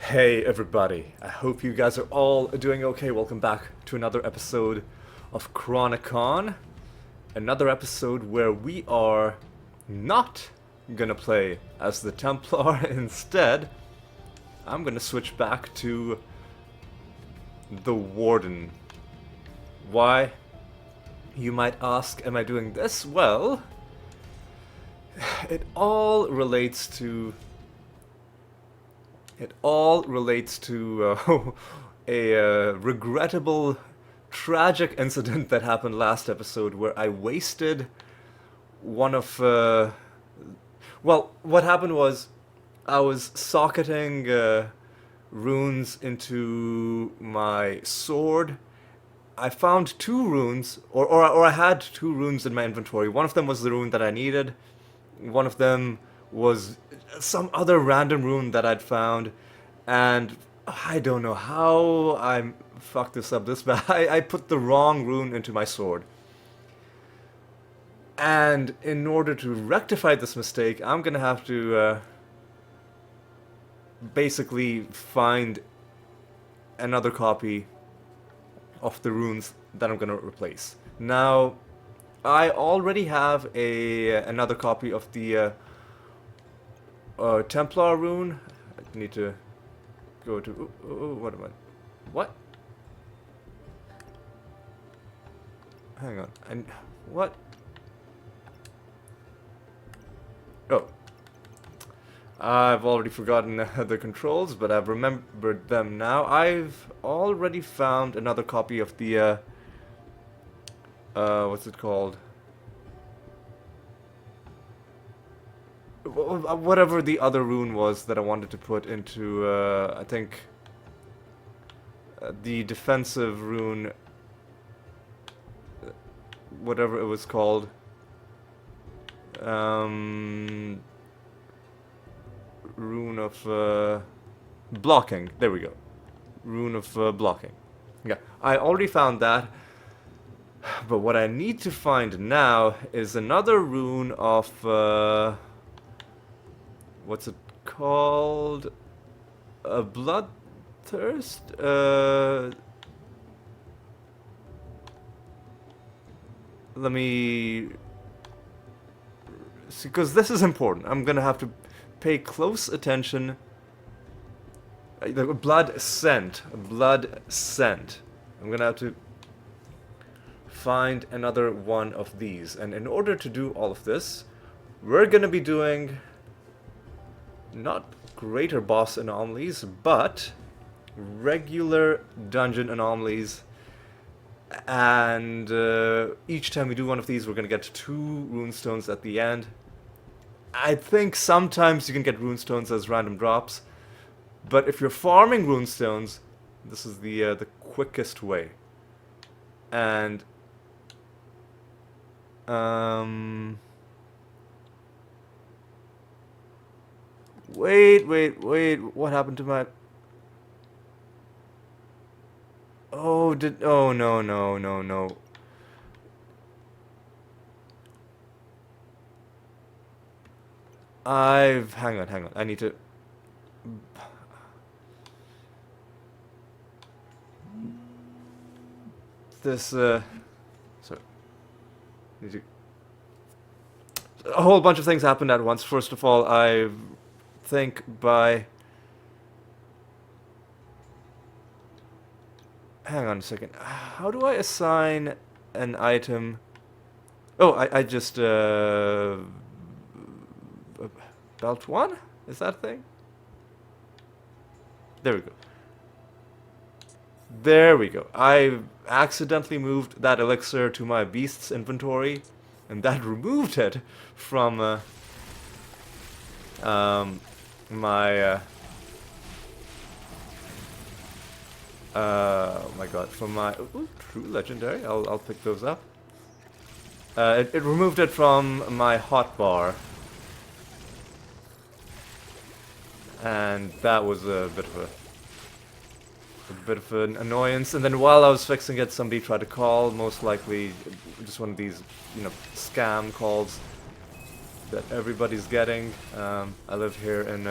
Hey everybody, I hope you guys are all doing okay. Welcome back to another episode of Chronicon. Another episode where we are not gonna play as the Templar. Instead, I'm gonna switch back to the Warden. Why? You might ask, am I doing this? Well, it all relates to a regrettable, tragic incident that happened last episode where I wasted one of. Well, what happened was I was socketing runes into my sword. I found two runes, or I had two runes in my inventory. One of them was the rune that I needed. One of them was some other random rune that I'd found, and I don't know how I fucked this up this bad. I put the wrong rune into my sword. And in order to rectify this mistake, I'm gonna have to basically find another copy of the runes that I'm gonna replace. Now, I already have another copy of the Templar rune. I need to go to. What am I? What? Hang on. What? Oh. I've already forgotten the controls, but I've remembered them now. I've already found another copy of the what's it called? Whatever the other rune was that I wanted to put into, I think, the defensive rune, whatever it was called. Rune of blocking. There we go. Rune of blocking. Yeah, I already found that. But what I need to find now is another rune of what's it called? A bloodthirst? Let me see, because this is important. I'm gonna have to pay close attention. The blood scent. Blood scent. I'm gonna have to find another one of these. And in order to do all of this, we're gonna be doing not greater boss anomalies, but regular dungeon anomalies. And each time we do one of these, we're gonna get 2 runestones at the end. I think sometimes you can get runestones as random drops, but if you're farming runestones, this is the quickest way. And wait, what happened to my... Oh, no. Hang on, I need to... Sorry. Need to... A whole bunch of things happened at once. First of all, I think by... Hang on a second. How do I assign an item? Oh, I just, belt 1? Is that a thing? There we go. There we go. I accidentally moved that elixir to my beast's inventory, and that removed it from oh my god, from my... Ooh, true legendary. I'll pick those up. It removed it from my hotbar. And that was a bit of an annoyance. And then while I was fixing it, somebody tried to call, most likely just one of these, scam calls that everybody's getting. I live here in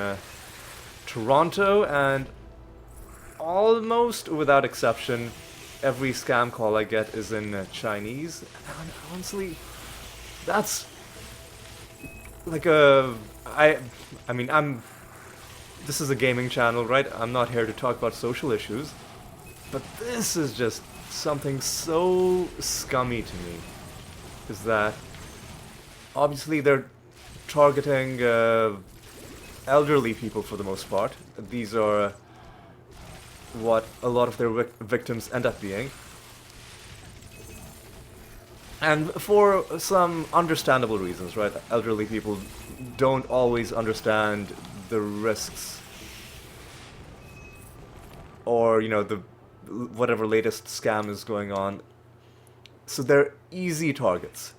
Toronto, and almost without exception, every scam call I get is in Chinese. And honestly, that's like a I mean, this is a gaming channel, right? I'm not here to talk about social issues, but this is just something so scummy to me. Is that obviously they're targeting elderly people for the most part. These are what a lot of their victims end up being. And for some understandable reasons, right? Elderly people don't always understand the risks or, the whatever latest scam is going on. So they're easy targets.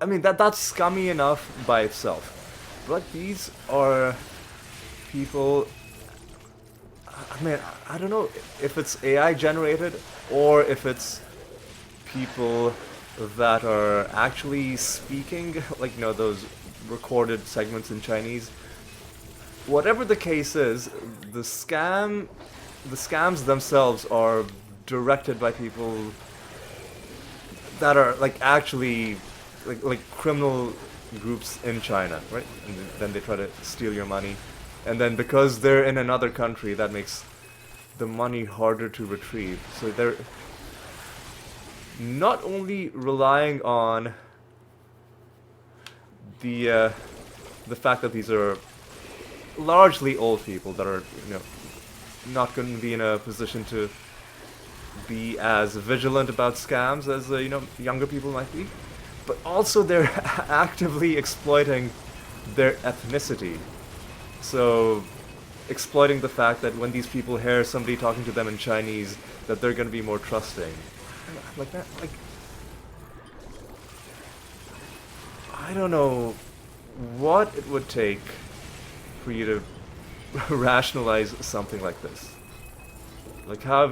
I mean, that's scummy enough by itself. But these are people, I mean, I don't know if it's AI generated or if it's people that are actually speaking, like, those recorded segments in Chinese. Whatever the case is, the scams themselves are directed by people that are, like, actually, like criminal groups in China, right? And then they try to steal your money. And then because they're in another country, that makes the money harder to retrieve. So they're not only relying on the fact that these are largely old people that are, not going to be in a position to be as vigilant about scams as, younger people might be, but also they're actively exploiting their ethnicity. So, exploiting the fact that when these people hear somebody talking to them in Chinese, that they're going to be more trusting. Like that, like, I don't know what it would take for you to rationalize something like this. Like, how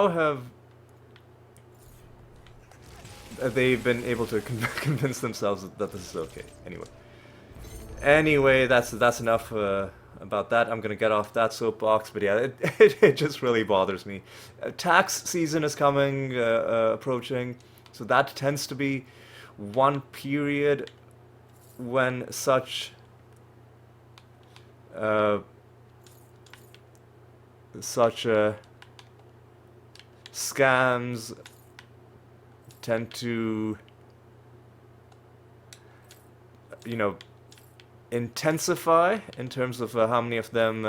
have they been able to convince themselves that this is okay? Anyway, that's enough about that. I'm gonna get off that soapbox, but yeah, it just really bothers me. Tax season is coming, approaching, so that tends to be one period when such scams tend to, intensify in terms of how many of them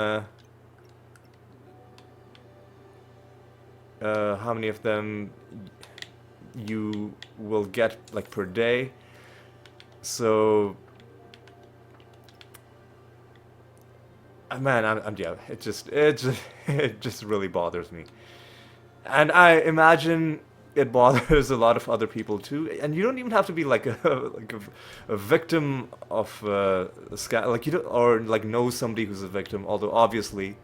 you will get, like, per day. So man, yeah, it just really bothers me. And I imagine it bothers a lot of other people too. And you don't even have to be like a victim of a scam, like, you don't, or like know somebody who's a victim. Although obviously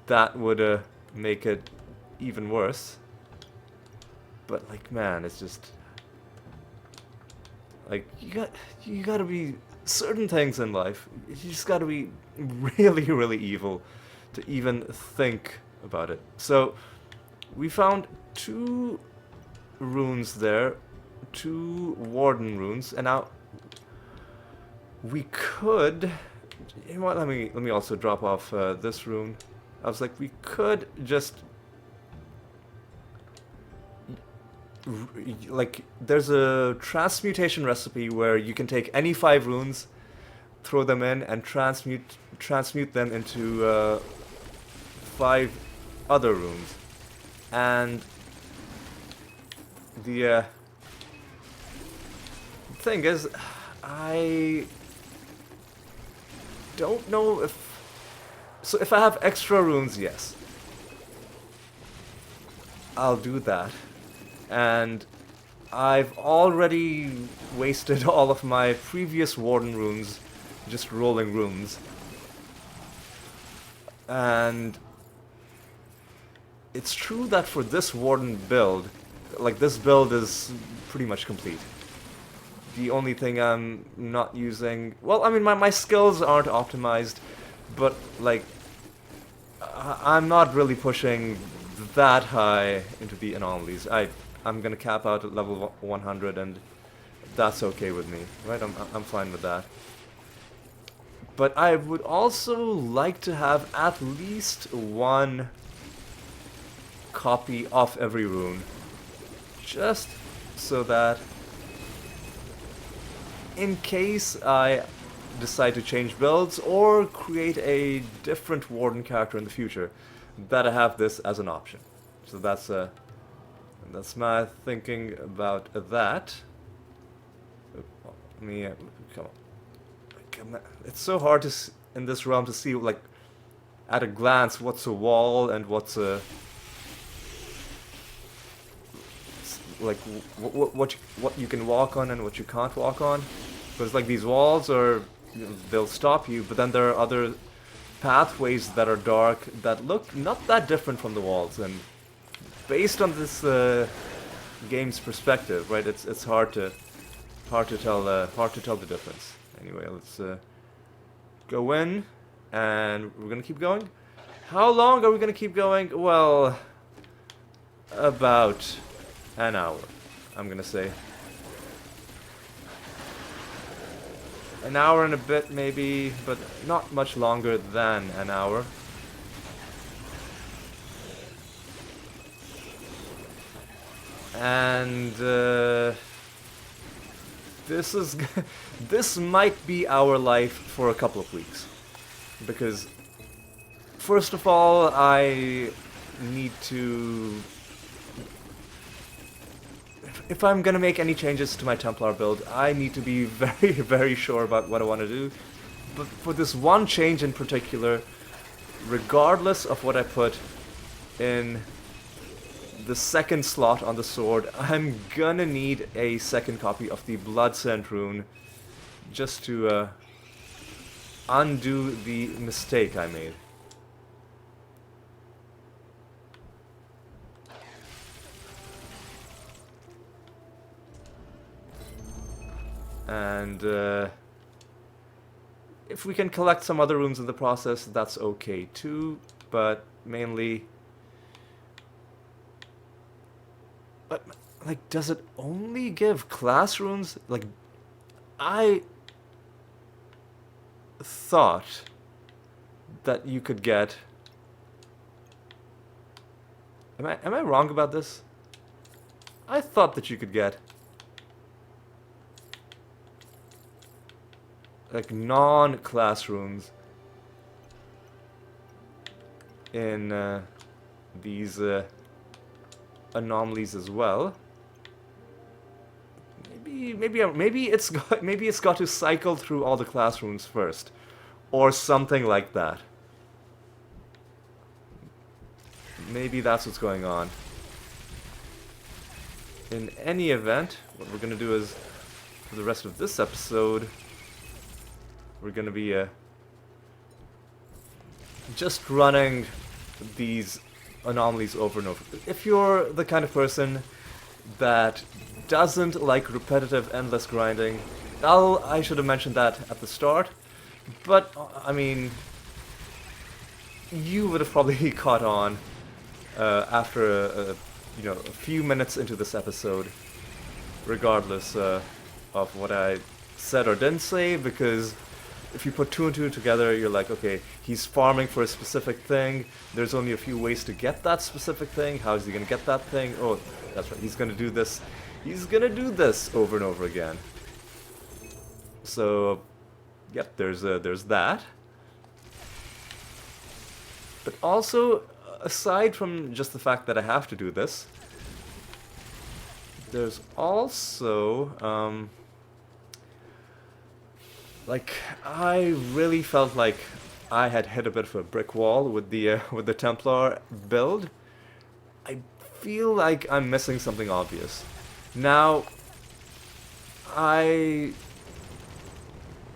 that would make it even worse. But, like, man, it's just like you gotta be certain things in life. You just gotta be really, really evil to even think about it. So we found 2 runes there, 2 Warden runes, and now we could. You know what? Let me also drop off this rune. I was like, we could just, like, there's a transmutation recipe where you can take any 5 runes, throw them in, and transmute them into 5 other runes. And the thing is, I don't know if... So if I have extra runes, yes, I'll do that. And I've already wasted all of my previous Warden runes just rolling runes. And it's true that for this Warden build, like, this build is pretty much complete. The only thing I'm not using... Well, I mean, my skills aren't optimized, but, like, I'm not really pushing that high into the anomalies. I'm gonna cap out at level 100, and that's okay with me, right? I'm fine with that. But I would also like to have at least one copy of every rune, just so that in case I decide to change builds or create a different Warden character in the future, that I have this as an option. So that's my thinking about that. Let me come on. It's so hard to in this realm to see, like, at a glance what's a wall and what's a like what you can walk on and what you can't walk on. Because like these walls are, they'll stop you, but then there are other pathways that are dark that look not that different from the walls, and based on this game's perspective, right? It's hard to tell the difference. Anyway, let's go in, and we're gonna keep going. How long are we gonna keep going? Well, about an hour, I'm gonna say. An hour and a bit maybe, but not much longer than an hour. And this might be our life for a couple of weeks, because first of all, I need to, if I'm gonna make any changes to my Templar build, I need to be very, very sure about what I want to do. But for this one change in particular, regardless of what I put in the second slot on the sword, I'm gonna need a second copy of the Blood Scent rune just to undo the mistake I made. And if we can collect some other runes in the process, that's okay too, but mainly... But, like, does it only give class runes? Like, I thought that you could get... Am I wrong about this? I thought that you could get... like non-class runes in these anomalies as well. Maybe it's got to cycle through all the class runes first, or something like that. Maybe that's what's going on. In any event, what we're gonna do is, for the rest of this episode, we're gonna be just running these anomalies over and over. If you're the kind of person that doesn't like repetitive, endless grinding, I should have mentioned that at the start, but I mean, you would have probably caught on after a few minutes into this episode, regardless of what I said or didn't say, because if you put two and two together, you're like, okay, he's farming for a specific thing. There's only a few ways to get that specific thing. How is he going to get that thing? Oh, that's right, he's going to do this. He's going to do this over and over again. So, yep, there's that. But also, aside from just the fact that I have to do this, there's also... like, I really felt like I had hit a bit of a brick wall with the Templar build. I feel like I'm missing something obvious. Now,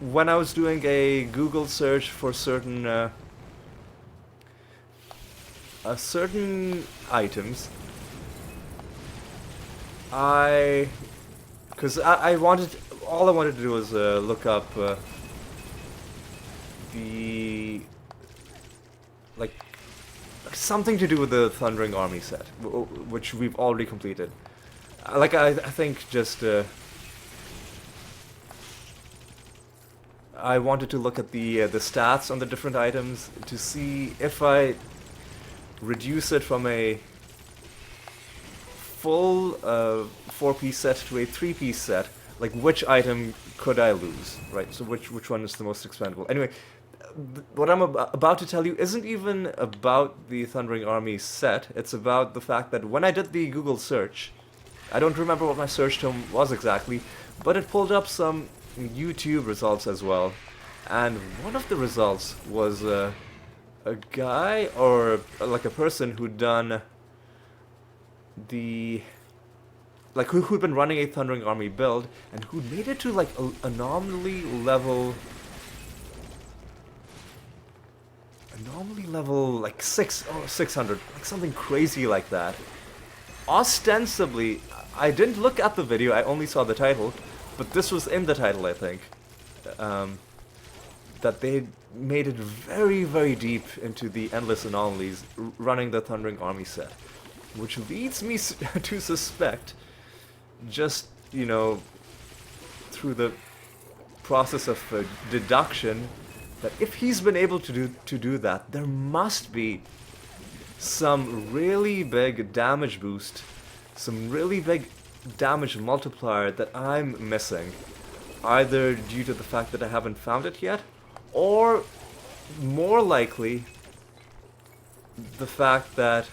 when I was doing a Google search for certain items, because I wanted... all I wanted to do was look up the something to do with the Thundering Army set, which we've already completed. Like, I think just... I wanted to look at the stats on the different items to see if I reduce it from a full 4-piece set to a 3-piece set, like which item could I lose, right? So which one is the most expendable? Anyway, what I'm about to tell you isn't even about the Thundering Army set. It's about the fact that when I did the Google search, I don't remember what my search term was exactly, but it pulled up some YouTube results as well. And one of the results was a guy, or like a person who'd done the... like who'd been running a Thundering Army build, and who'd made it to like anomaly level like 600, like something crazy like that. Ostensibly, I didn't look at the video, I only saw the title, but this was in the title, I think. That they made it very, very deep into the endless anomalies running the Thundering Army set. Which leads me to suspect, just, you know, through the process of deduction, that if he's been able to do that, there must be some really big damage boost, some really big damage multiplier that I'm missing, either due to the fact that I haven't found it yet, or more likely the fact that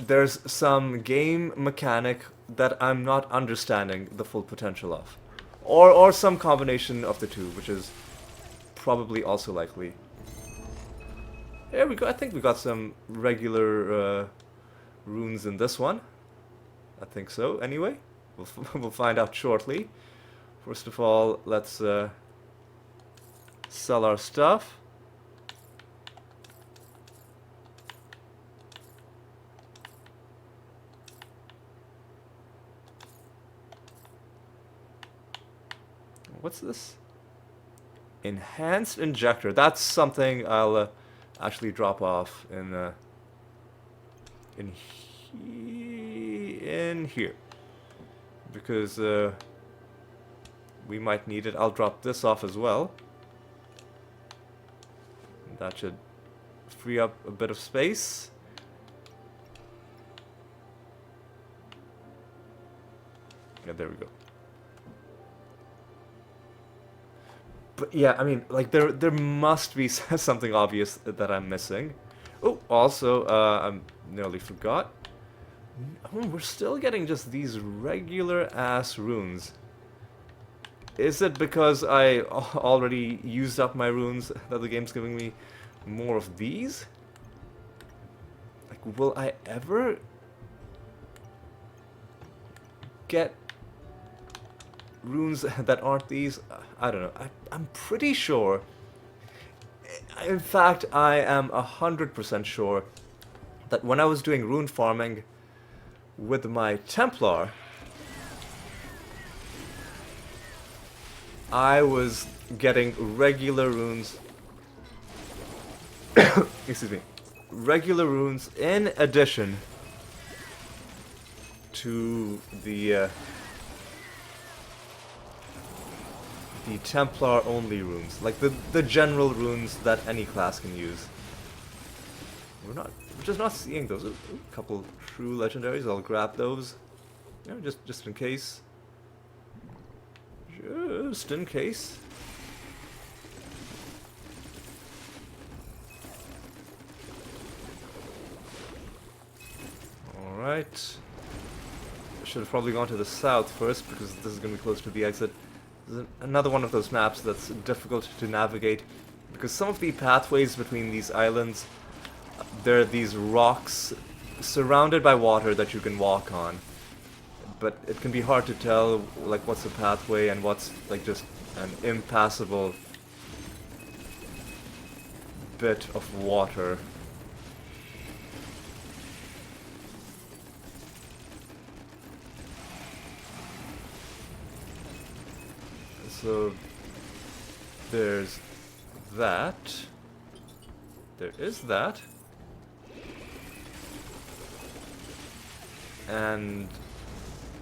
there's some game mechanic that I'm not understanding the full potential of. Or some combination of the two, which is probably also likely. There we go, I think we got some regular runes in this one. I think so, anyway. We'll find out shortly. First of all, let's sell our stuff. What's this? Enhanced injector. That's something I'll actually drop off in here, because we might need it. I'll drop this off as well. That should free up a bit of space. Yeah, there we go. But yeah, I mean, like there must be something obvious that I'm missing. Oh, also, I nearly forgot. Oh, we're still getting just these regular ass runes. Is it because I already used up my runes that the game's giving me more of these? Like, will I ever get runes that aren't these? I don't know. I'm pretty sure. In fact, I am 100% sure that when I was doing rune farming with my Templar, I was getting regular runes. Excuse me. Regular runes in addition to the Templar only runes, like the general runes that any class can use. We're just not seeing those. A couple true legendaries. I'll grab those. You know, just in case. Just in case. All right. I should have probably gone to the south first because this is going to be close to the exit. This is another one of those maps that's difficult to navigate because some of the pathways between these islands, there are these rocks surrounded by water that you can walk on, but it can be hard to tell like what's a pathway and what's like just an impassable bit of water. So there's that. There is that. And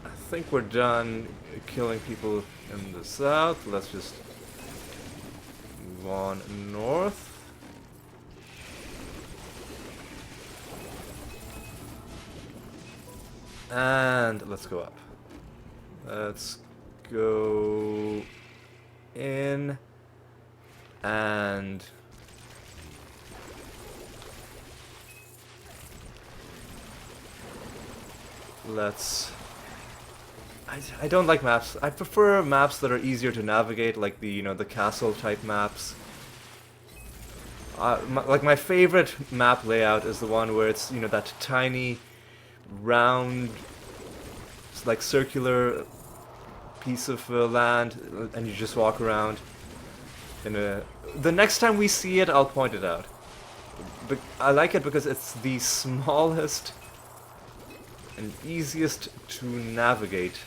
I think we're done killing people in the south. Let's just move on north. And let's go up. Let's go in and let's... I don't like maps. I prefer maps that are easier to navigate, like the, the castle type maps. Like my favorite map layout is the one where it's, that tiny, round, like circular piece of land, and you just walk around. The next time we see it, I'll point it out. But I like it because it's the smallest and easiest to navigate,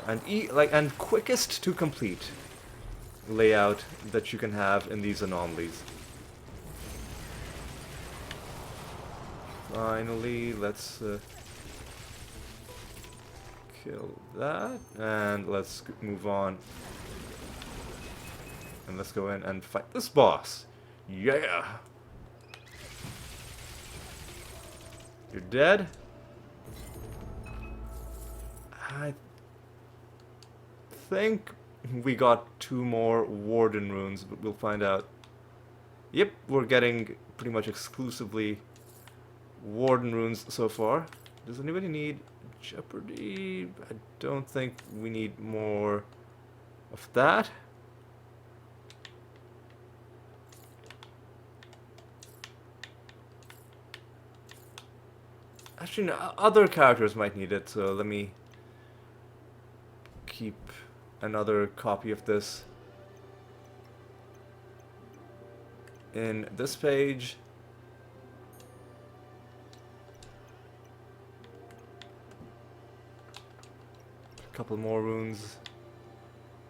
and quickest to complete layout that you can have in these anomalies. Finally, let's kill that, and let's move on. And let's go in and fight this boss. Yeah! You're dead? I think we got 2 more Warden runes, but we'll find out. Yep, we're getting pretty much exclusively Warden runes so far. Does anybody need Jeopardy? I don't think we need more of that. Actually, no, other characters might need it, so let me keep another copy of this in this page. A couple more runes.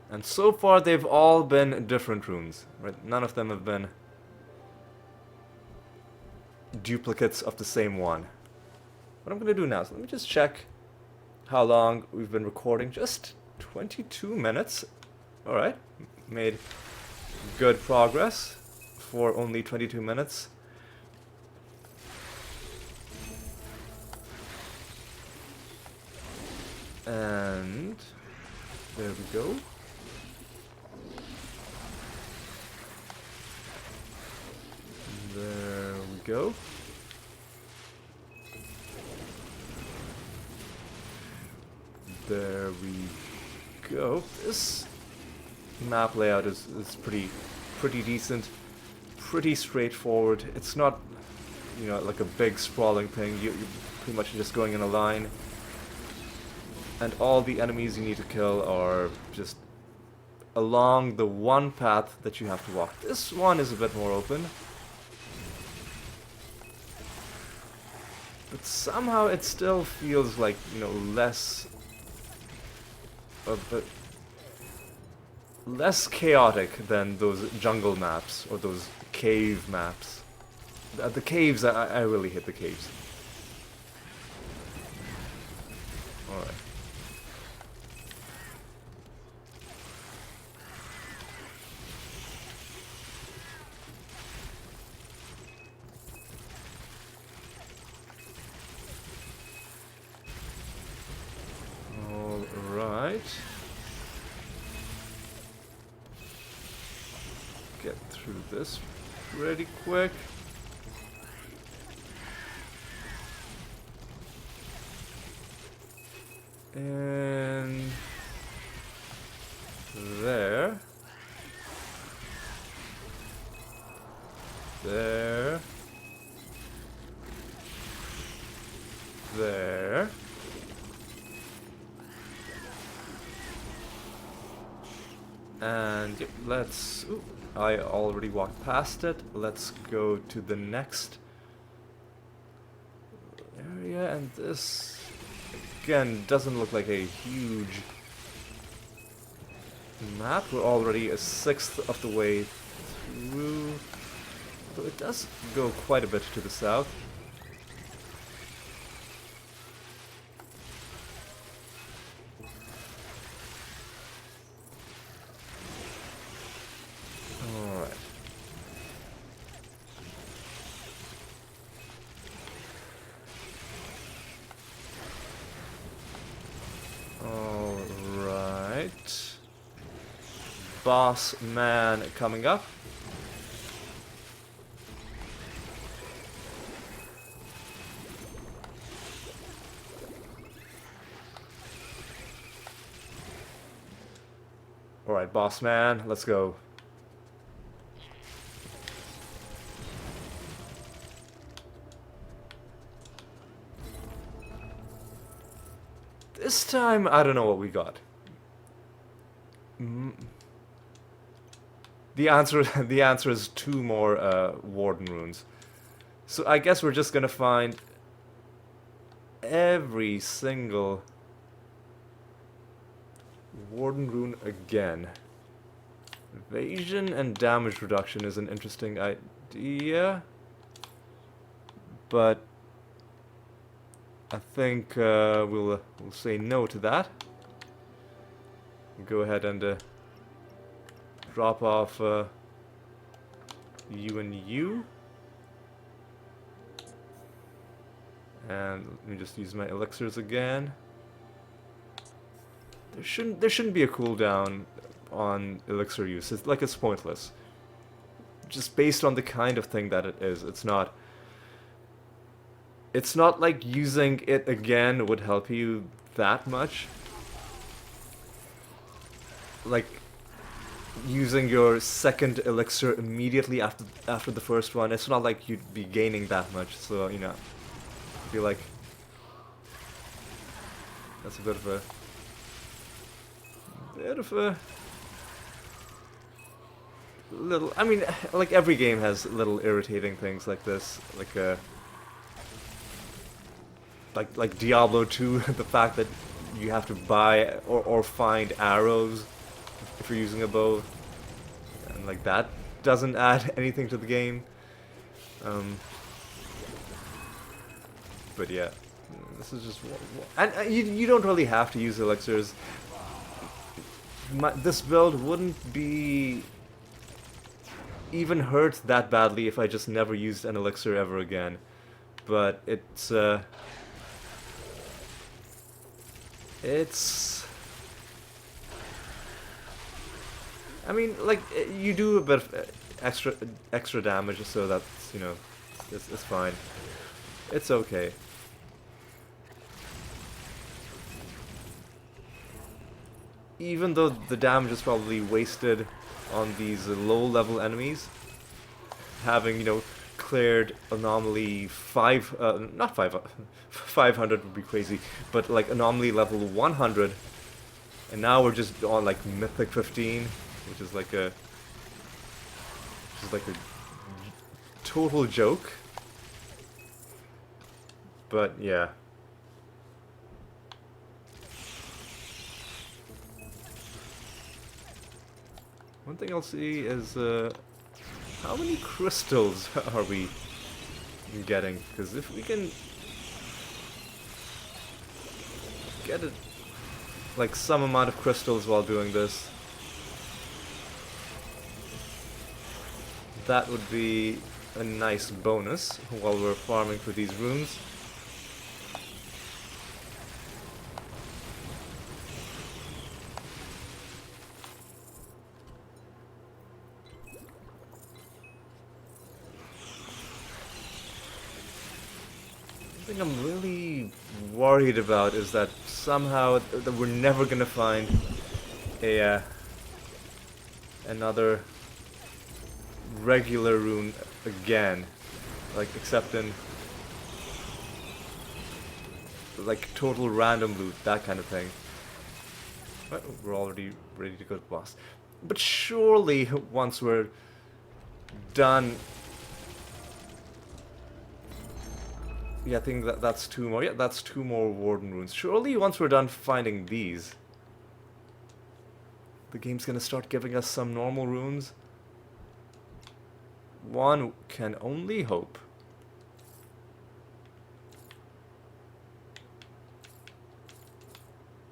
And so far they've all been different runes, right? None of them have been duplicates of the same one. What I'm going to do now is let me just check how long we've been recording. Just 22 minutes. Alright. Made good progress for only 22 minutes. And there we go. There we go. There we go. This map layout is pretty decent, pretty straightforward. It's not, like a big sprawling thing. You're pretty much just going in a line, and all the enemies you need to kill are just along the one path that you have to walk. This one is a bit more open, but somehow it still feels like, less chaotic than those jungle maps or those cave maps. The caves, I really hate the caves. Alright. Alright. Get through this pretty quick. And there. There. There. And yep, let's... Ooh, I already walked past it. Let's go to the next area, and this, again, doesn't look like a huge map. We're already a sixth of the way through. Though it does go quite a bit to the south. Alright. Alright. Boss man coming up. Alright, boss man, let's go. This time, I don't know what we got. The answer is 2 more Warden runes. So I guess we're just gonna find every single Warden rune again. Evasion and damage reduction is an interesting idea, but I think we'll say no to that. Go ahead and drop off you and you, and let me just use my elixirs again. There shouldn't be a cooldown on elixir use. It's pointless. Just based on the kind of thing that it is. It's not like using it again would help you that much. Like using your second elixir immediately after the first one, it's not like you'd be gaining that much. So, you know, I feel like that's a bit of a little, I mean, like every game has little irritating things like this, like Diablo 2, the fact that you have to buy or find arrows if you're using a bow, and like that doesn't add anything to the game. But yeah, this is just and you don't really have to use elixirs. This build wouldn't be even hurt that badly if I just never used an elixir ever again. But it's I mean, like, you do a bit of extra damage, so that's, you know, it's fine. It's okay. Even though the damage is probably wasted on these low-level enemies, having, you know, cleared anomaly 500 would be crazy, but like anomaly level 100, and now we're just on like mythic 15, which is like a total joke. But yeah. One thing I'll see is how many crystals are we getting? Because if we can get it, like some amount of crystals while doing this, that would be a nice bonus while we're farming for these runes. The thing I'm really worried about is that somehow that we're never gonna find a another regular rune again, like except in like total random loot, that kind of thing. But we're already ready to go to the boss. But surely once we're done, yeah, I think that's 2 more. Yeah, that's 2 more Warden runes. Surely once we're done finding these, the game's gonna start giving us some normal runes. One can only hope.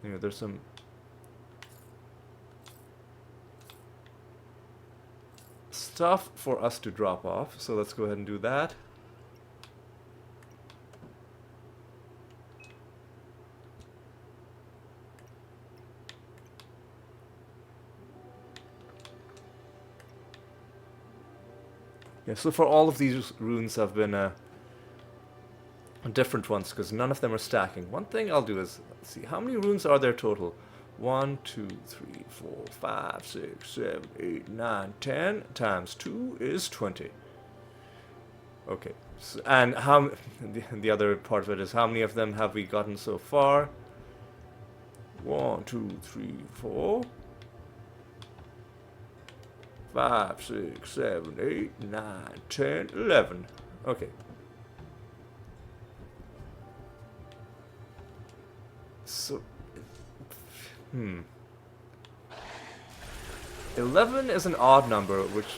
You know, there's some stuff for us to drop off, so let's go ahead and do that. Yeah, so for all of these runes have been different ones, because none of them are stacking. One thing I'll do is, let's see, how many runes are there total? 1, 2, 3, 4, 5, 6, 7, 8, 9, 10 times 2 is 20. Okay, so, and how the other part of it is how many of them have we gotten so far? 1, 2, 3, 4, 5, 6, 7, 8, 9, 10, 11. Okay. So, 11 is an odd number, which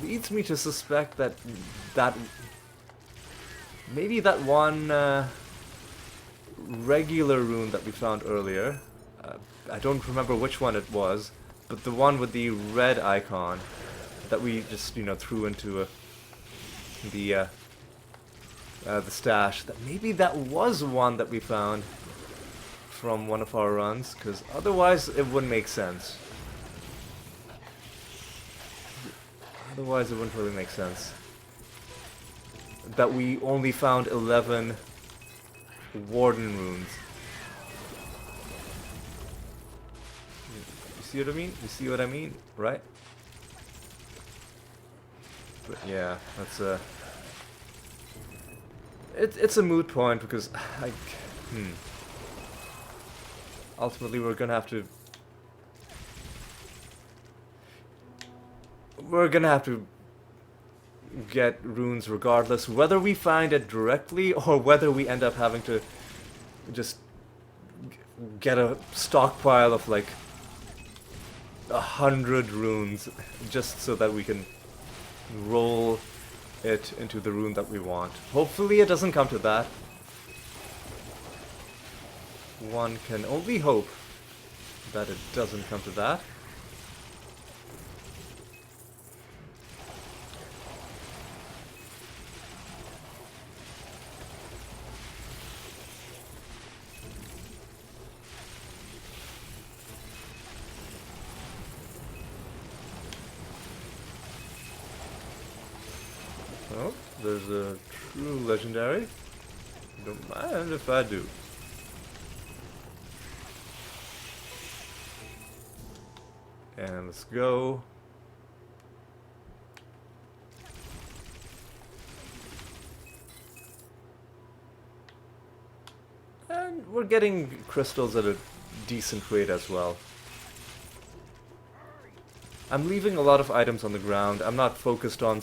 leads me to suspect that maybe that one regular rune that we found earlier, I don't remember which one it was, but the one with the red icon that we just, you know, threw into the stash, that maybe that was one that we found from one of our runs, because otherwise it wouldn't make sense. Otherwise it wouldn't really make sense that we only found 11 Warden runes. You see what I mean? You see what I mean, right? But yeah, that's it's a moot point, because ultimately we're gonna have to get runes regardless, whether we find it directly or whether we end up having to just get a stockpile of like 100 runes just so that we can roll it into the rune that we want. Hopefully it doesn't come to that. One can only hope that it doesn't come to that. Oh, there's a true legendary. Don't mind if I do. And let's go. And we're getting crystals at a decent rate as well. I'm leaving a lot of items on the ground. I'm not focused on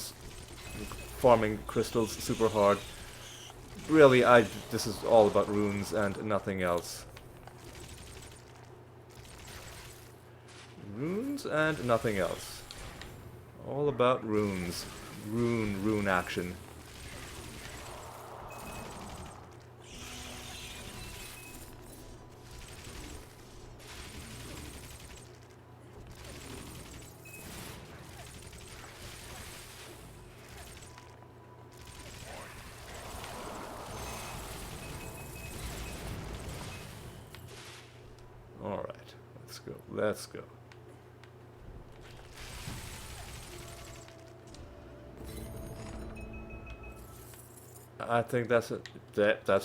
farming crystals super hard. Really, this is all about runes and nothing else. Runes and nothing else. All about runes. Rune action. Alright, let's go. Let's go. I think that's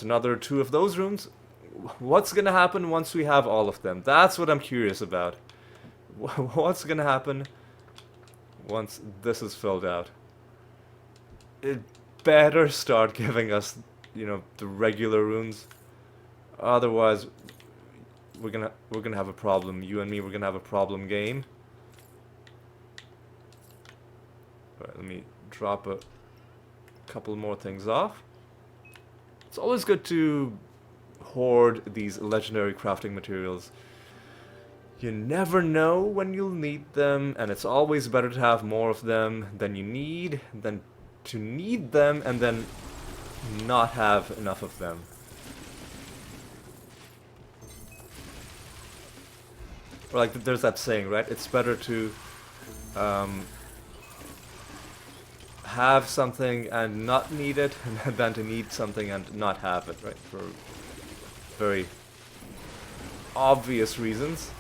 another 2 of those runes. What's gonna happen once we have all of them? That's what I'm curious about. What's gonna happen once this is filled out? It better start giving us, you know, the regular runes. Otherwise, we're gonna have a problem. You and me, we're gonna have a problem game. Alright, let me drop a couple more things off. It's always good to hoard these legendary crafting materials. You never know when you'll need them, and it's always better to have more of them than you need, than to need them and then not have enough of them. Or like, there's that saying, right? It's better to have something and not need it than to need something and not have it, right? For very obvious reasons.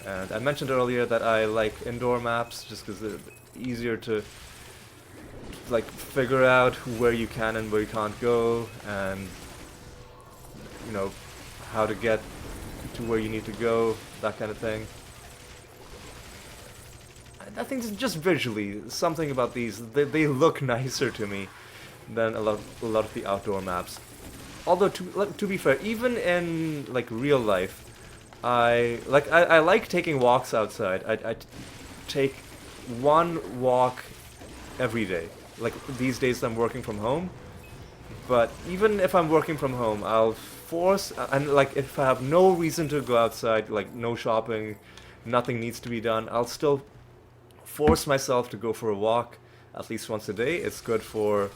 And I mentioned earlier that I like indoor maps just because they're easier to like figure out where you can and where you can't go, and you know how to get to where you need to go, that kind of thing. I think just visually, something about these, they look nicer to me than a lot of the outdoor maps. Although to be fair, even in like real life, I like taking walks outside. I take one walk every day. Like these days I'm working from home, but even if I'm working from home, I'll force, and like if I have no reason to go outside, like no shopping, nothing needs to be done, I'll still force myself to go for a walk at least once a day. It's good for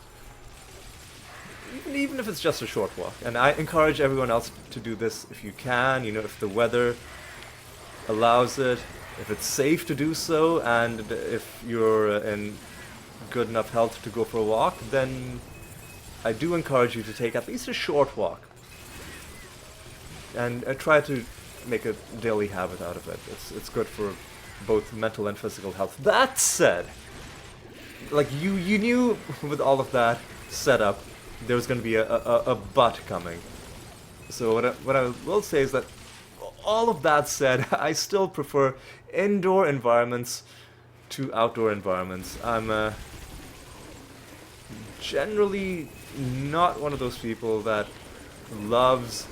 even if it's just a short walk. And I encourage everyone else to do this if you can, you know, if the weather allows it, if it's safe to do so, and if you're in good enough health to go for a walk, then I do encourage you to take at least a short walk. And try to make a daily habit out of it. It's good for both mental and physical health. That said, like you knew with all of that set up, there was going to be a but coming. So what I will say is that all of that said, I still prefer indoor environments to outdoor environments. I'm generally not one of those people that loves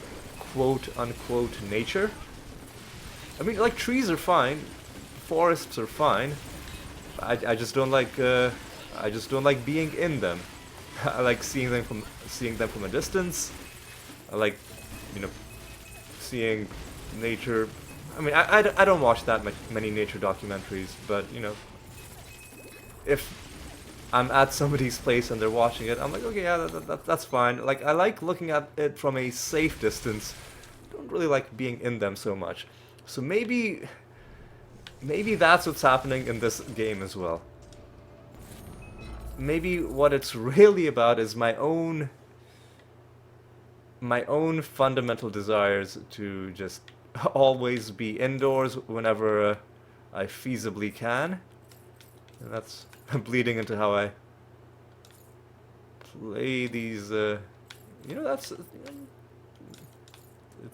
quote-unquote nature. I mean, like, trees are fine, forests are fine. I just don't like being in them. I like seeing them from a distance. I like, you know, seeing nature. I mean, I don't watch that many nature documentaries, but you know, if I'm at somebody's place and they're watching it, I'm like, okay, yeah, that's fine. Like, I like looking at it from a safe distance. I don't really like being in them so much. So maybe that's what's happening in this game as well. Maybe what it's really about is my own fundamental desires to just always be indoors whenever I feasibly can. And that's bleeding into how I play these, you know, that's,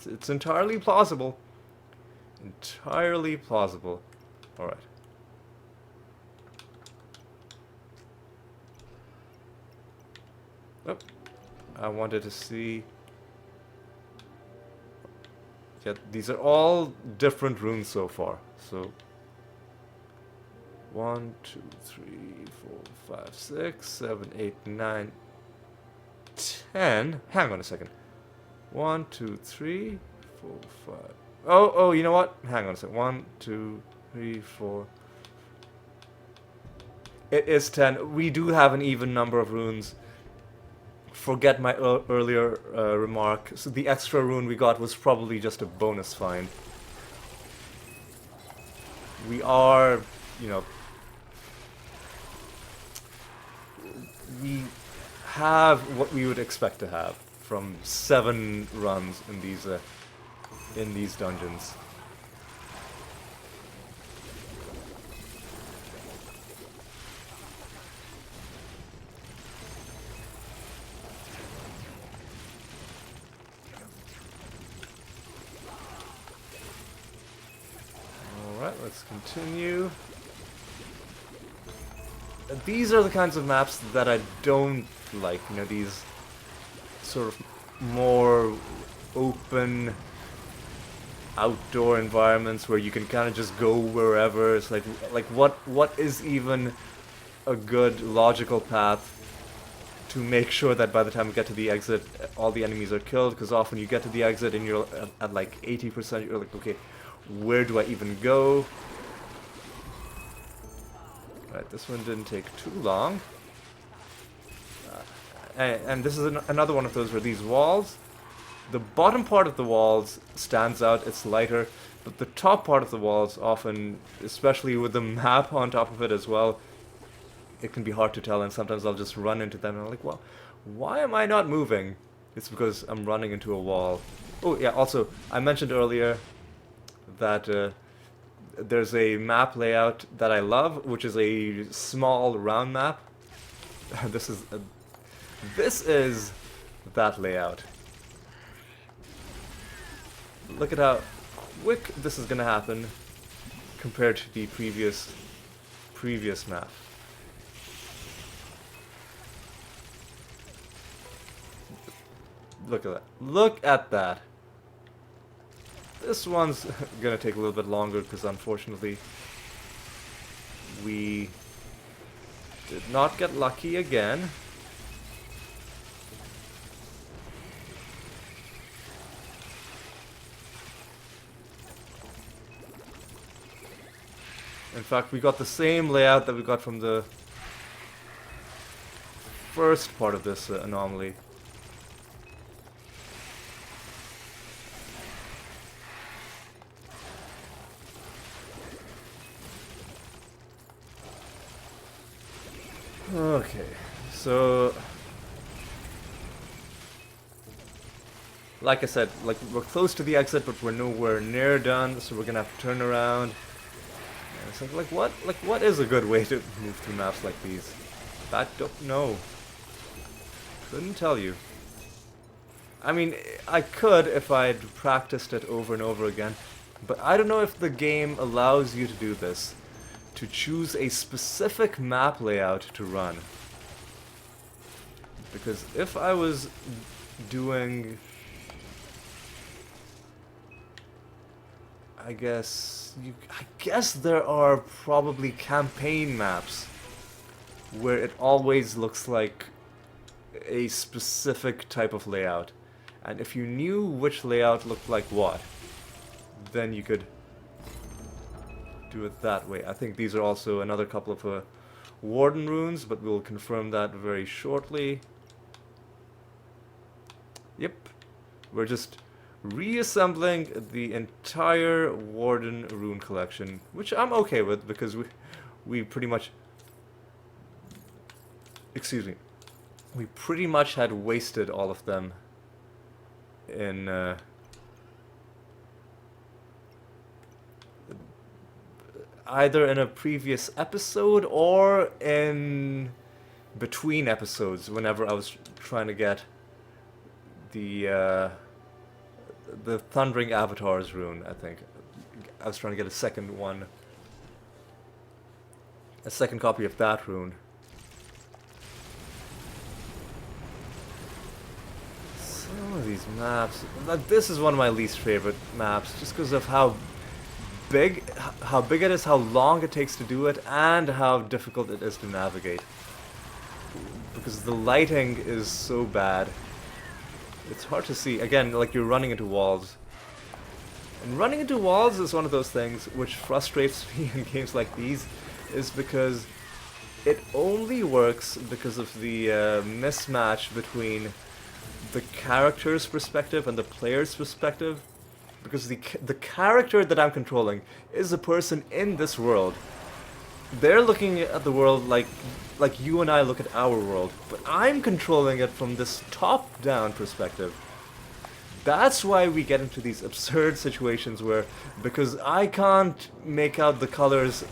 it's entirely plausible. Entirely plausible. Alright. Oh, I wanted to see. Yeah, these are all different runes so far. So 1, 2, 3, 4, 5, 6, 7, 8, 9, 10. Hang on a second. 1, 2, 3, 4, 5. Oh, you know what? Hang on a second. 1, 2, 3, 4. It is 10. We do have an even number of runes. Forget my earlier remark. So the extra rune we got was probably just a bonus find. We are, you know, we have what we would expect to have from 7 runs in these dungeons. Alright, let's continue. These are the kinds of maps that I don't like, you know, these sort of more open outdoor environments where you can kind of just go wherever. It's like what is even a good logical path to make sure that by the time we get to the exit, all the enemies are killed, because often you get to the exit and you're at like 80%, you're like, okay, where do I even go? Right, this one didn't take too long. And this is another one of those where these walls, the bottom part of the walls stands out, it's lighter, but the top part of the walls often, especially with the map on top of it as well, it can be hard to tell, and sometimes I'll just run into them and I'm like, well, why am I not moving? It's because I'm running into a wall. Oh yeah, also, I mentioned earlier that there's a map layout that I love, which is a small round map. This is that layout. Look at how quick this is gonna happen compared to the previous map. Look at that. Look at that. This one's gonna take a little bit longer because unfortunately we did not get lucky again. In fact, we got the same layout that we got from the first part of this anomaly. Okay, so like I said, like we're close to the exit, but we're nowhere near done, so we're gonna have to turn around. And it's like what is a good way to move through maps like these? I don't know. Couldn't tell you. I mean, I could if I'd practiced it over and over again, but I don't know if the game allows you to do this. To choose a specific map layout to run. Because if I was doing... I guess there are probably campaign maps where it always looks like a specific type of layout. And if you knew which layout looked like what, then you could do it that way. I think these are also another couple of Warden runes, but we'll confirm that very shortly. Yep, we're just reassembling the entire Warden rune collection, which I'm okay with because we pretty much, excuse me, we pretty much had wasted all of them in either in a previous episode or in between episodes whenever I was trying to get the Thundering Avatars rune, I think. I was trying to get a second copy of that rune. Some of these maps, this is one of my least favorite maps, just because of how big it is, how long it takes to do it, and how difficult it is to navigate. Because the lighting is so bad. It's hard to see. Again, like you're running into walls. And running into walls is one of those things which frustrates me in games like these, is because it only works because of the mismatch between the character's perspective and the player's perspective. Because the character that I'm controlling is a person in this world. They're looking at the world like you and I look at our world, but I'm controlling it from this top-down perspective. That's why we get into these absurd situations where, because I can't make out the colors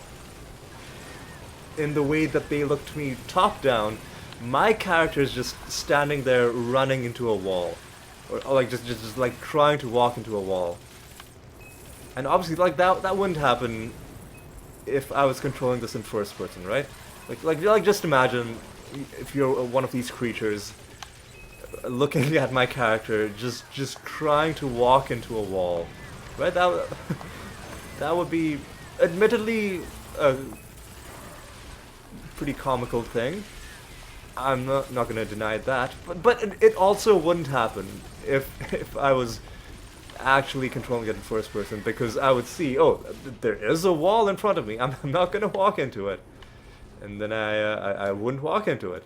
in the way that they look to me top-down, my character is just standing there running into a wall. Or like just like trying to walk into a wall. And obviously like that wouldn't happen if I was controlling this in first person, right? Like just imagine if you're one of these creatures looking at my character just trying to walk into a wall. Right? That would be admittedly a pretty comical thing. I'm not gonna deny that, but it also wouldn't happen if I was actually controlling it in first person, because I would see, oh, there is a wall in front of me. I'm not gonna walk into it, and then I wouldn't walk into it.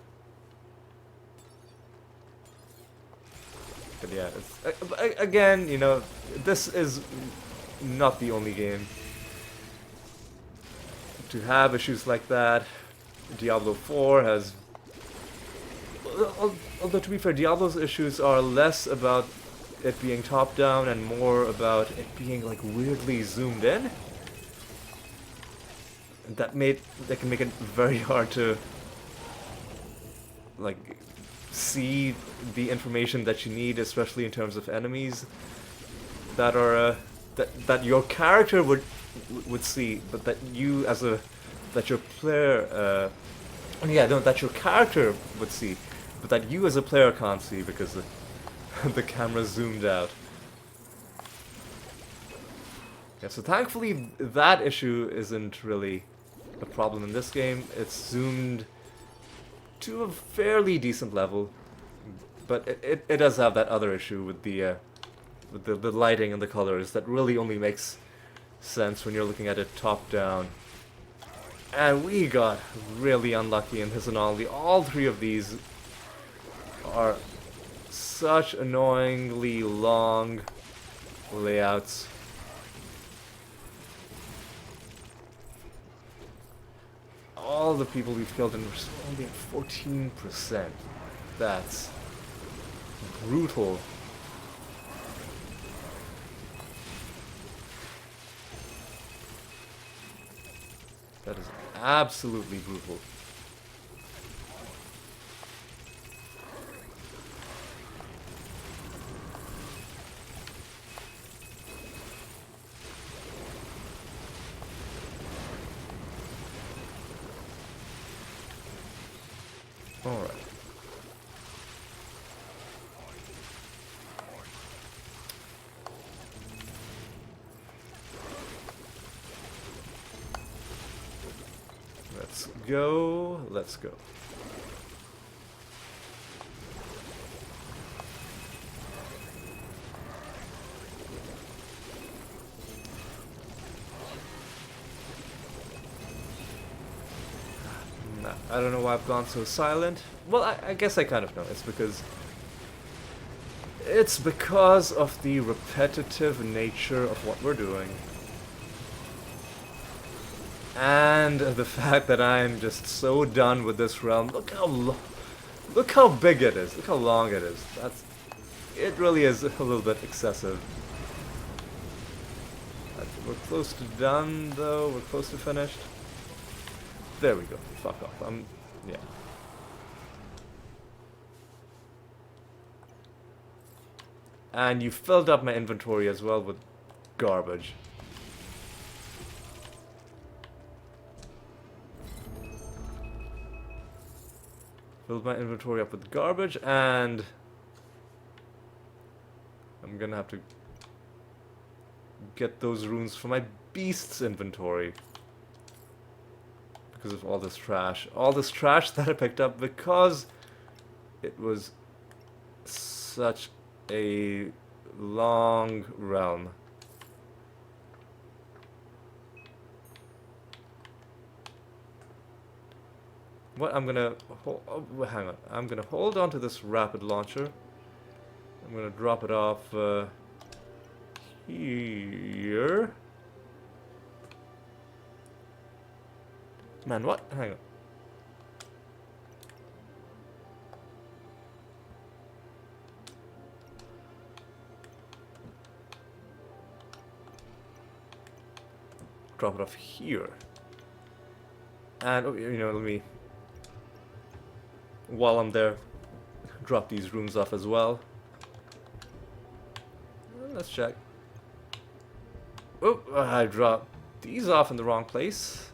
But yeah, it's, again, you know, this is not the only game to have issues like that. Diablo 4 has, although to be fair, Diablo's issues are less about it being top down and more about it being like weirdly zoomed in. That can make it very hard to like see the information that you need, especially in terms of enemies that are that your character would see, but that you as a that your player yeah, no, that your character would see, but that you as a player can't see because the camera zoomed out. Yeah, so thankfully that issue isn't really a problem in this game. It's zoomed to a fairly decent level, but it does have that other issue with the lighting and the colors that really only makes sense when you're looking at it top down. And we got really unlucky in this anomaly. All three of these are such annoyingly long layouts. All the people we've killed, and we're only at 14%. That's brutal. That is absolutely brutal. Alright. Let's go. Let's go. I don't know why I've gone so silent. Well, I guess I kind of know. It's because of the repetitive nature of what we're doing. And the fact that I'm just so done with this realm. Look how big it is. Look how long it is. It really is a little bit excessive. We're close to done, though. We're close to finished. There we go. Fuck off. Yeah. And you filled up my inventory as well with garbage. Filled my inventory up with garbage, and I'm gonna have to get those runes from my beast's inventory. Because of all this trash. All this trash that I picked up because it was such a long realm. What I'm gonna hang on. I'm gonna hold on to this rapid launcher. I'm gonna drop it off here. Man, what? Hang on. Drop it off here. And, oh, you know, let me, while I'm there, drop these rooms off as well. Let's check. Oh, I dropped these off in the wrong place.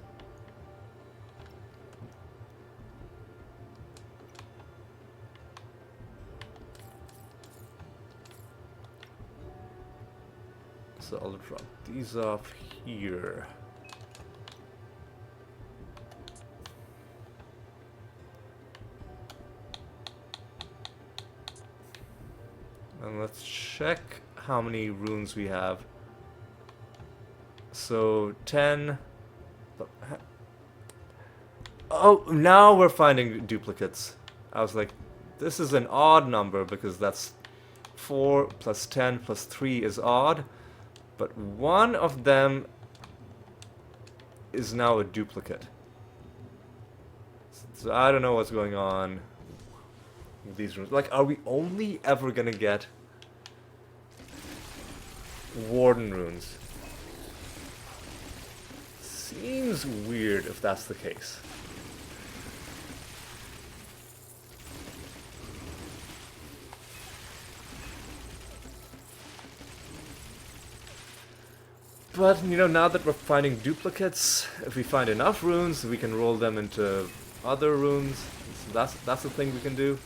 So I'll drop these off here. And let's check how many runes we have. So 10. Oh, now we're finding duplicates. I was like, this is an odd number because that's 4 plus 10 plus 3 is odd. But one of them is now a duplicate. So I don't know what's going on with these runes. Like, are we only ever gonna get Warden runes? Seems weird if that's the case. But, you know, now that we're finding duplicates, if we find enough runes, we can roll them into other runes. So that's the thing we can do.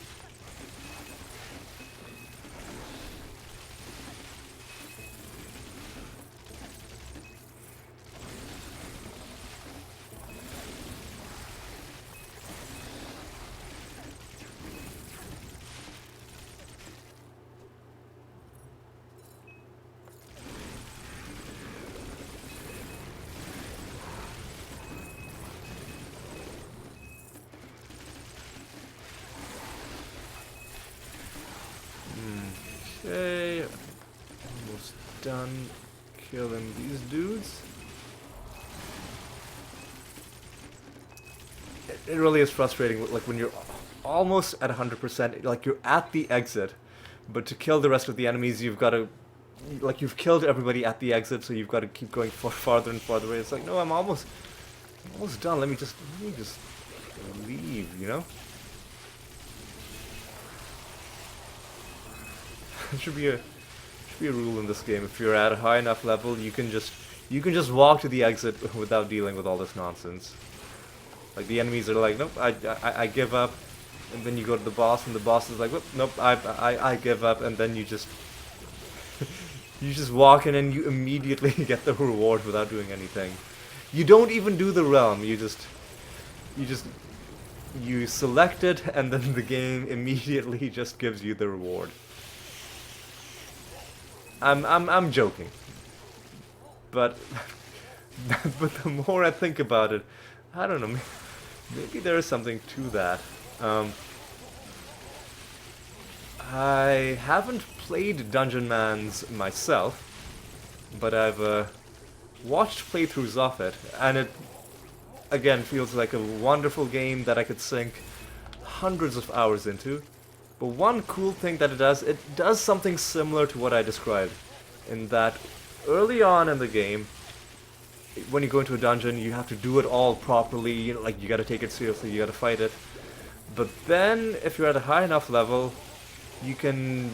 Okay, almost done killing these dudes. It really is frustrating, like when you're almost at 100%, like you're at the exit, but to kill the rest of the enemies, you've got to, like you've killed everybody at the exit, so you've got to keep going farther and farther away. It's like, no, I'm almost done. Let me just leave, you know? It should be a rule in this game. If you're at a high enough level, you can just walk to the exit without dealing with all this nonsense. Like the enemies are like, nope, I give up, and then you go to the boss, and the boss is like, nope, I give up, and then you just you just walk in and you immediately get the reward without doing anything. You don't even do the realm. You select it, and then the game immediately just gives you the reward. I'm joking, but but the more I think about it, I don't know. Maybe there is something to that. I haven't played Dungeon Mans myself, but I've watched playthroughs of it, and it again feels like a wonderful game that I could sink hundreds of hours into. But one cool thing that it does something similar to what I described, in that early on in the game, when you go into a dungeon, you have to do it all properly, you know, like you gotta take it seriously, you gotta fight it. But then, if you're at a high enough level, you can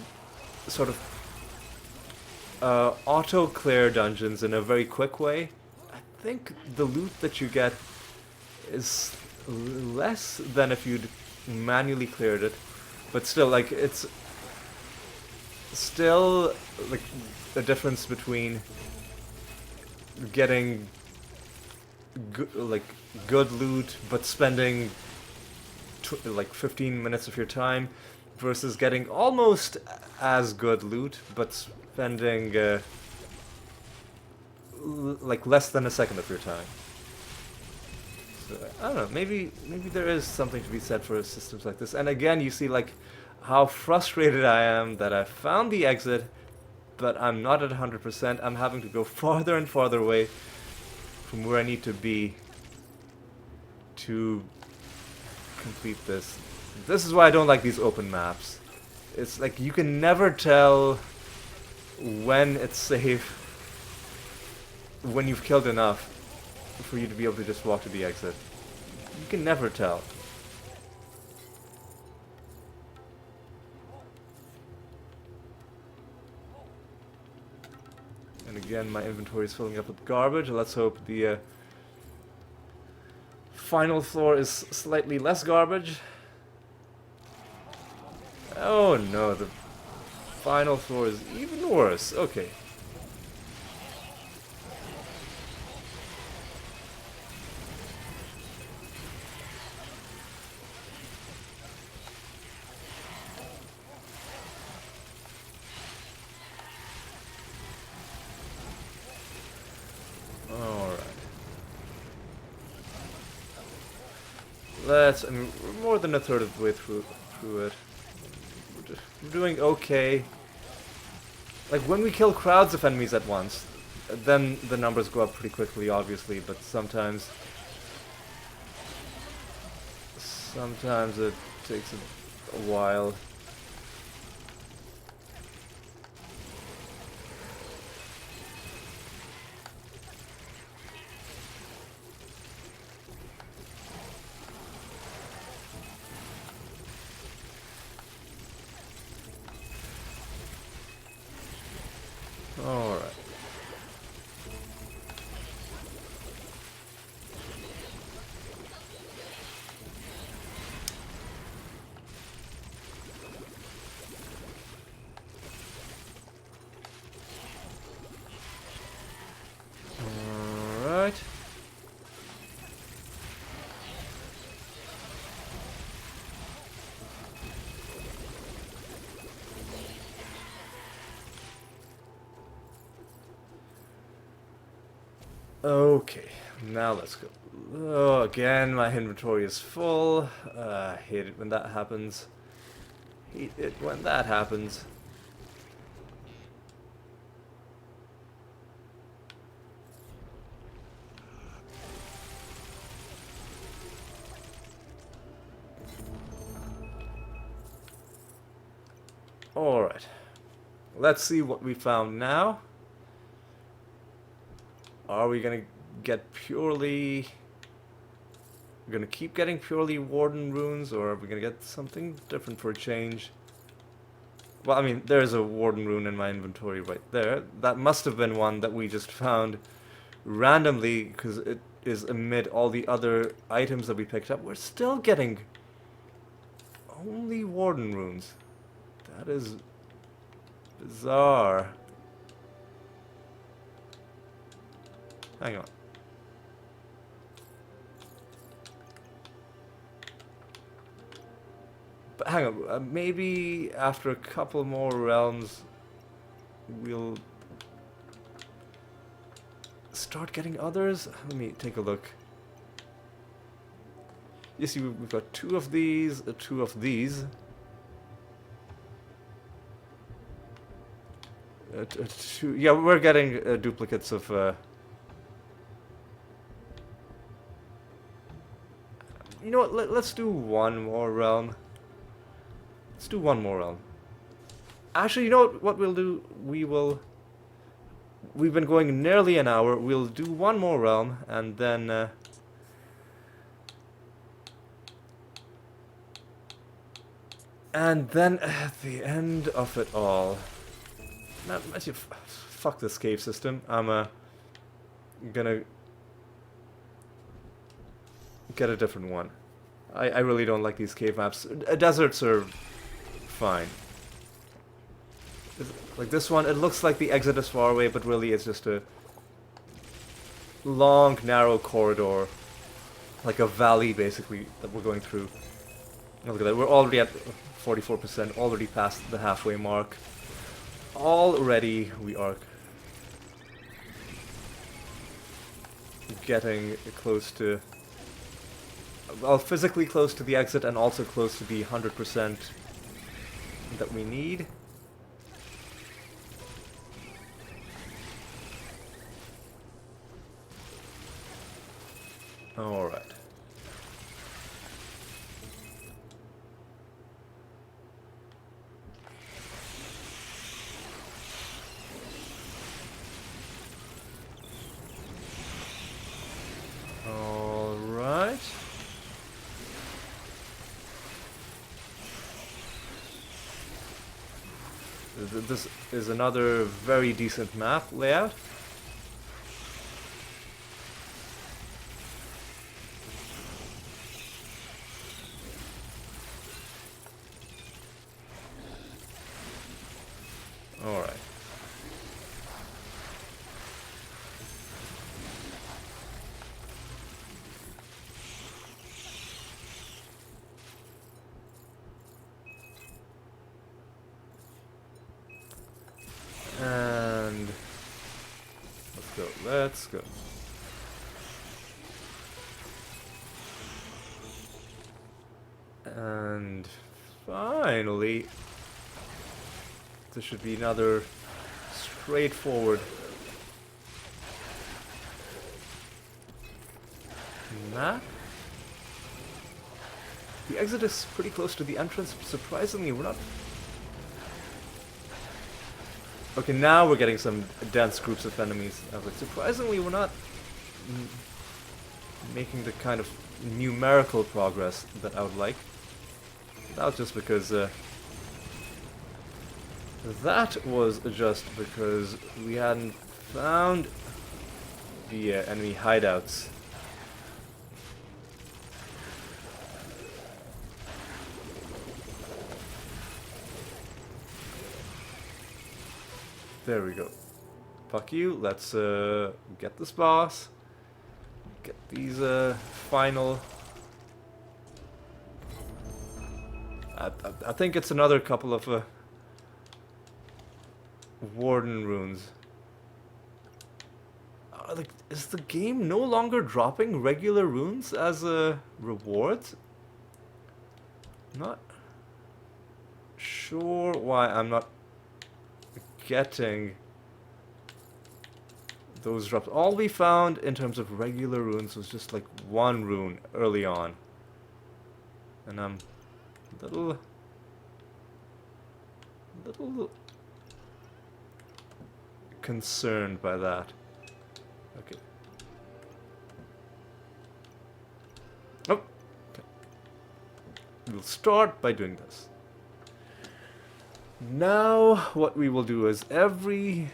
sort of auto-clear dungeons in a very quick way. I think the loot that you get is less than if you'd manually cleared it. But still, like, it's still, like, a difference between getting good loot, but spending, like, 15 minutes of your time, versus getting almost as good loot, but spending, like, less than a second of your time. I don't know, maybe there is something to be said for systems like this. And again, you see like how frustrated I am that I found the exit, but I'm not at 100%. I'm having to go farther and farther away from where I need to be to complete this. This is why I don't like these open maps. It's like you can never tell when it's safe, when you've killed enough for you to be able to just walk to the exit. You can never tell. And again, my inventory is filling up with garbage. Let's hope the final floor is slightly less garbage. Oh no, the final floor is even worse. Okay. I mean, we're more than a third of the way through it. We're doing okay. Like, when we kill crowds of enemies at once, then the numbers go up pretty quickly, obviously, but sometimes it takes a while. Alright. Alright. Okay, now let's go. Oh, again, my inventory is full. I hate it when that happens. Hate it when that happens. Alright. Let's see what we found now. Are we gonna get purely... We're gonna keep getting purely Warden runes, or are we gonna get something different for a change? Well, I mean, there's a Warden rune in my inventory right there. That must have been one that we just found randomly, because it is amid all the other items that we picked up. We're still getting only Warden runes. That is bizarre. Hang on. But hang on, maybe after a couple more realms, we'll start getting others? Let me take a look. You see, we've got 2 of these, 2 of these. Yeah, we're getting duplicates of... You know what, let's do one more realm. Let's do one more realm. Actually, you know what we'll do? We've been going nearly an hour. We'll do one more realm, and then... at the end of it all... Actually, fuck this cave system. I'm gonna get a different one. I really don't like these cave maps. Deserts are fine. Like this one, it looks like the exit is far away, but really it's just a long, narrow corridor. Like a valley, basically, that we're going through. Look at that, we're already at 44%, already past the halfway mark. Already we are getting close to... Well, physically close to the exit and also close to the 100% that we need. Alright. Alright. This is another very decent map layout. Alright. And let's go. And finally, this should be another straightforward map. The exit is pretty close to the entrance. Surprisingly, we're not... Okay, now we're getting some dense groups of enemies. But surprisingly, we're not making the kind of numerical progress that I would like. That was just because... that was just because we hadn't found the enemy hideouts. There we go. Fuck you. Let's get this boss. Get these final... I think it's another couple of Warden runes. Like, is the game no longer dropping regular runes as rewards? Not sure why I'm not getting those drops. All we found in terms of regular runes was just like one rune early on. And I'm a little concerned by that. Okay. Oh. Okay. We'll start by doing this. Now, what we will do is every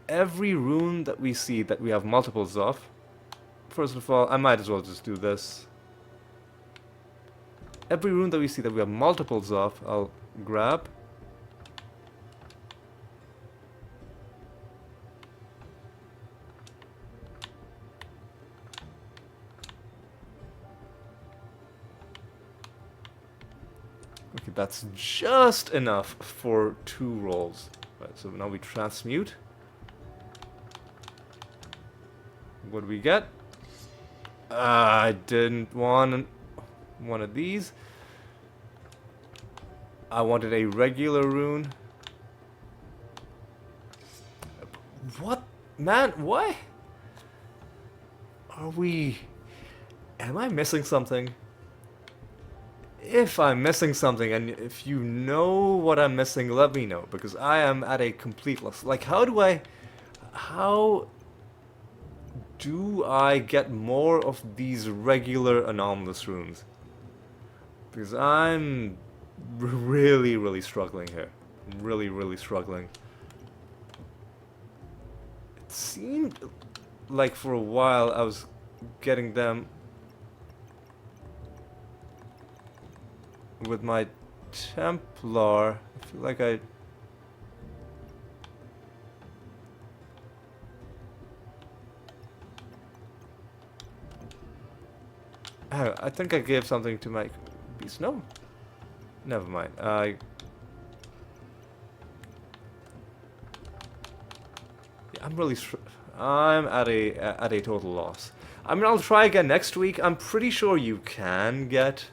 rune that we see that we have multiples of, first of all, I might as well just do this. Every rune that we see that we have multiples of, I'll grab. Okay, that's just enough for 2 rolls. Right, so now we transmute. What do we get? I didn't want one of these. I wanted a regular rune. What? Man, what? Are we... Am I missing something? If I'm missing something, and if you know what I'm missing, let me know, because I am at a complete loss. Like, how do I get more of these regular anomalous runes? Because I'm really struggling here. I'm really struggling. It seemed like for a while I was getting them with my Templar. I feel like I think I gave something to my beast. No, never mind. Yeah, I'm at a total loss. I mean, I'll try again next week. I'm pretty sure you can get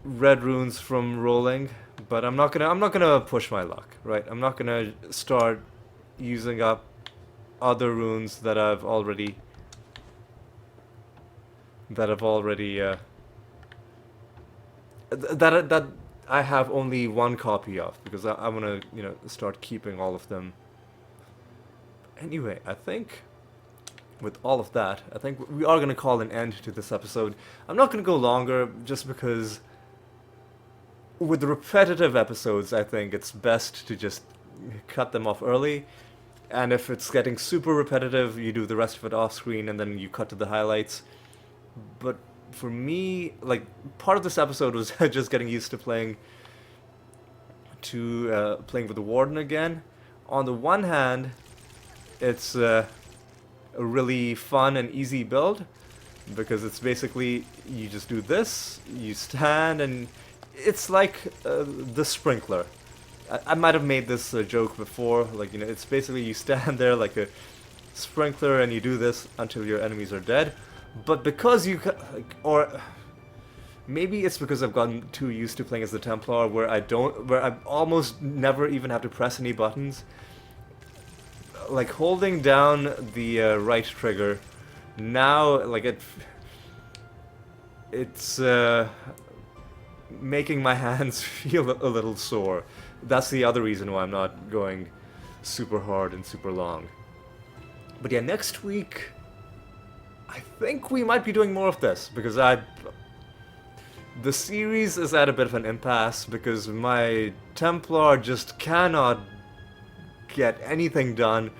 red runes from rolling, but I'm not gonna push my luck, right? I'm not gonna start using up other runes that I've already that I have only one copy of, because I want to, you know, start keeping all of them. Anyway, I think with all of that, I think we are going to call an end to this episode. I'm not going to go longer, just because with the repetitive episodes, I think it's best to just cut them off early. And if it's getting super repetitive, you do the rest of it off screen and then you cut to the highlights. But for me, like, part of this episode was just getting used to playing with the Warden again. On the one hand, it's a really fun and easy build, because it's basically, you just do this, you stand, and it's like the sprinkler. I might have made this joke before, like, you know, it's basically you stand there like a sprinkler and you do this until your enemies are dead. But because you or maybe it's because I've gotten too used to playing as the Templar where I almost never even have to press any buttons. Like holding down the right trigger now, like it's making my hands feel a little sore. That's the other reason why I'm not going super hard and super long. But yeah, next week I think we might be doing more of this because the series is at a bit of an impasse because my Templar just cannot get anything done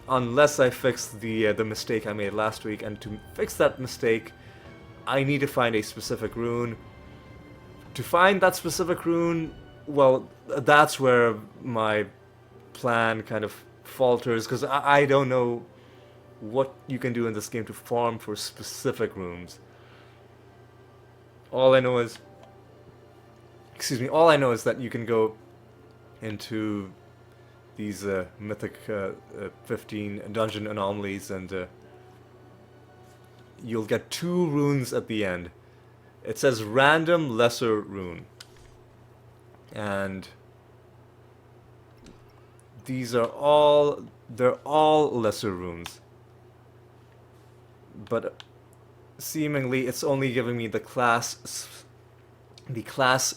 unless I fix the mistake I made last week, and to fix that mistake I need to find a specific rune. To find that specific rune, well, that's where my plan kind of falters, because I don't know what you can do in this game to farm for specific runes. All I know is that you can go into these mythic 15 dungeon anomalies and you'll get 2 runes at the end. It says random lesser rune. And they're all lesser runes. But seemingly it's only giving me the class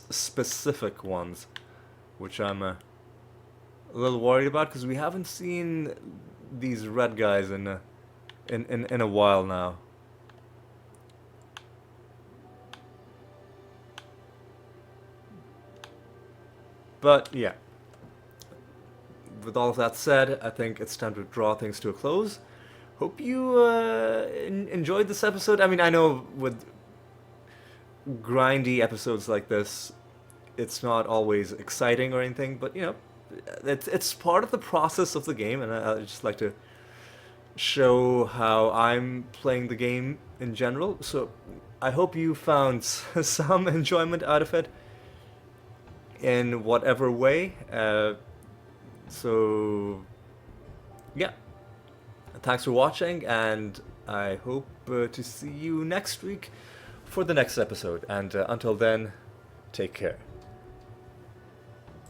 specific ones, which I'm a little worried about because we haven't seen these red guys in a while now. But yeah, with all of that said, I think it's time to draw things to a close. Hope you enjoyed this episode. I mean, I know with grindy episodes like this, it's not always exciting or anything, but you know, it's part of the process of the game, and I just like to show how I'm playing the game in general. So I hope you found some enjoyment out of it in whatever way. So yeah, thanks for watching, and I hope to see you next week for the next episode. And until then, take care.